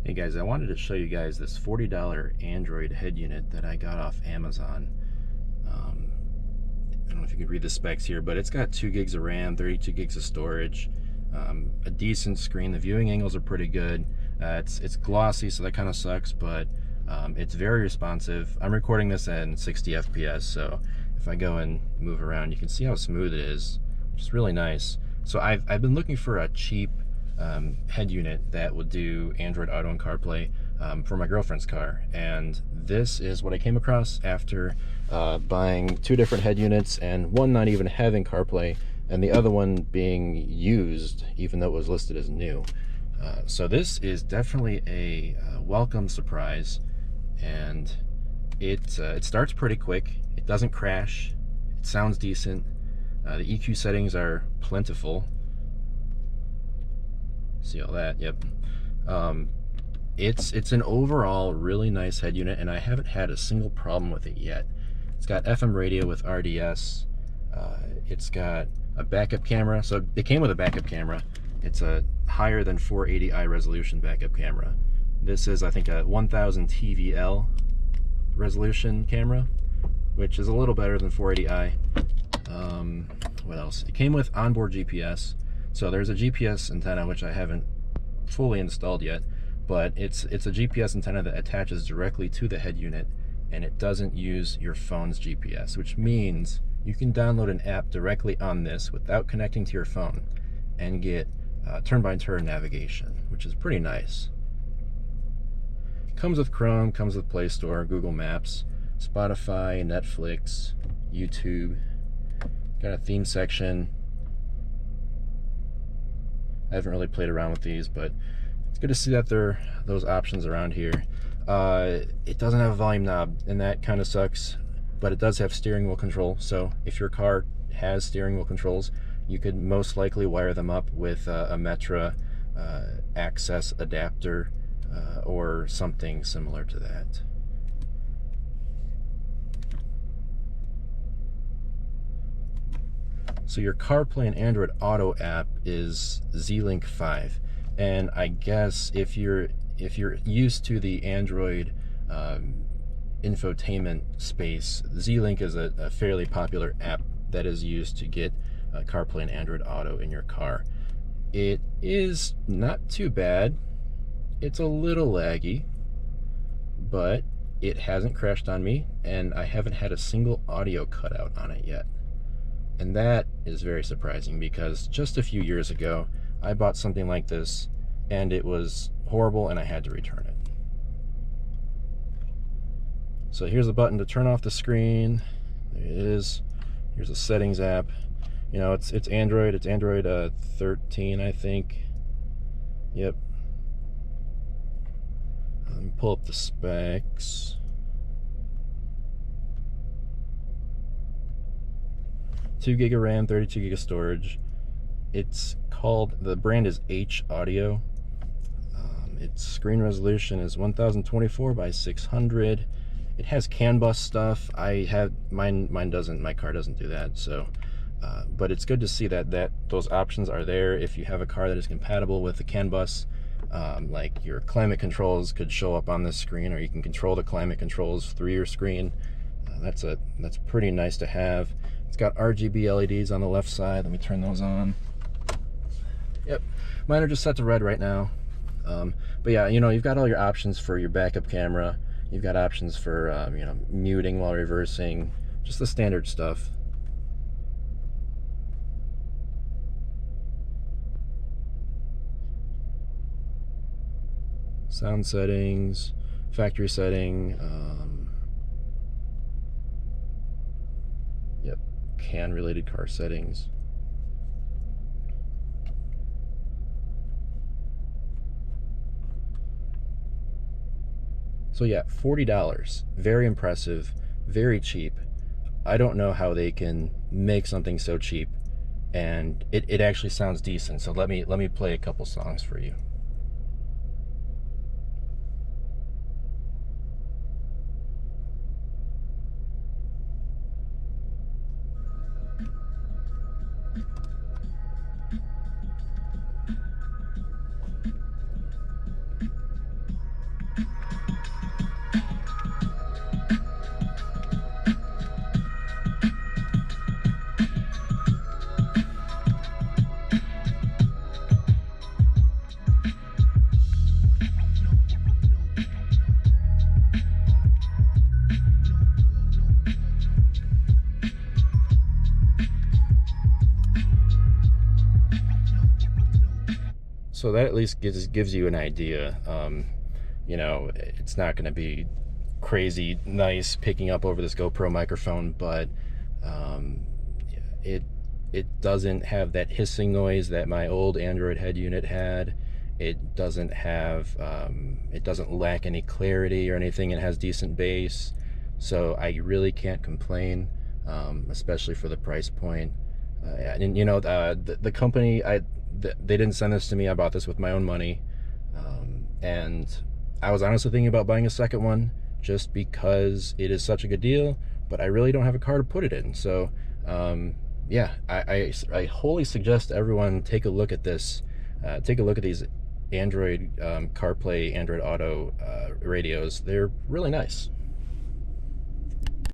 Hey guys, I wanted to show you guys this $40 Android head unit that I got off Amazon. I don't know if you can read the specs here, but it's got 2 gigs of RAM, 32 gigs of storage, a decent screen. The viewing angles are pretty good. It's glossy, so that kind of sucks, but it's very responsive. I'm recording this at 60 FPS, so if I go and move around, you can see how smooth it is, which is really nice. So I've been looking for a cheap head unit that would do Android Auto and CarPlay for my girlfriend's car, and this is what I came across after buying 2 different head units, and one not even having CarPlay and the other one being used even though it was listed as new. So this is definitely a welcome surprise, and it starts pretty quick. It doesn't crash. It sounds decent. The EQ settings are plentiful. See all that? Yep. It's an overall really nice head unit, and I haven't had a single problem with it yet. It's got FM radio with RDS. It's got a backup camera. So it came with a backup camera. It's a higher than 480i resolution backup camera. This is, I think, a 1000 TVL resolution camera, which is a little better than 480i. What else? It came with onboard GPS. So there's a GPS antenna, which I haven't fully installed yet, but it's a GPS antenna that attaches directly to the head unit, and it doesn't use your phone's GPS, which means you can download an app directly on this without connecting to your phone and get turn-by-turn navigation, which is pretty nice. Comes with Chrome, comes with Play Store, Google Maps, Spotify, Netflix, YouTube. Got a theme section. I haven't really played around with these, but it's good to see that there are those options around here. It doesn't have a volume knob, and that kind of sucks, but it does have steering wheel control. So if your car has steering wheel controls, you could most likely wire them up with a Metra access adapter or something similar to that. So your Carplay and Android Auto app is Z-Link 5, and I guess if you're used to the Android infotainment space, Z-Link is a fairly popular app that is used to get Carplay and Android Auto in your car. It is not too bad. It's a little laggy, but it hasn't crashed on me, and I haven't had a single audio cutout on it yet. And that is very surprising, because just a few years ago, I bought something like this, and it was horrible, and I had to return it. So here's a button to turn off the screen. There it is. Here's a settings app. You know, it's Android. It's Android 13, I think. Yep. Let me pull up the specs. Two gig of RAM, 32 gig of storage. It's called, the brand is Haudio. Its screen resolution is 1024 by 600. It has CAN bus stuff. I have mine doesn't. My car doesn't do that. So, but it's good to see that those options are there. If you have a car that is compatible with the CAN bus, like your climate controls could show up on this screen, or you can control the climate controls through your screen. That's pretty nice to have. It's got RGB LEDs on the left side. Let me turn those on. Yep, mine are just set to red right now. But yeah, you know, you've got all your options for your backup camera. You've got options for you know, muting while reversing, just the standard stuff. Sound settings, factory setting. Yep, CAN related car settings. So yeah, $40, very impressive, very cheap. I don't know how they can make something so cheap, and it actually sounds decent. So let me play a couple songs for you. so that at least gives you an idea. You know, it's not going to be crazy nice picking up over this GoPro microphone, but it doesn't have that hissing noise that my old Android head unit had. It doesn't have it doesn't lack any clarity or anything. It has decent bass, so I really can't complain, especially for the price point. And you know, the company, they didn't send this to me. I bought this with my own money, and I was honestly thinking about buying a second one just because it is such a good deal, but I really don't have a car to put it in. So yeah, I wholly suggest everyone take a look at this. Take a look at these Android CarPlay Android Auto radios. They're really nice.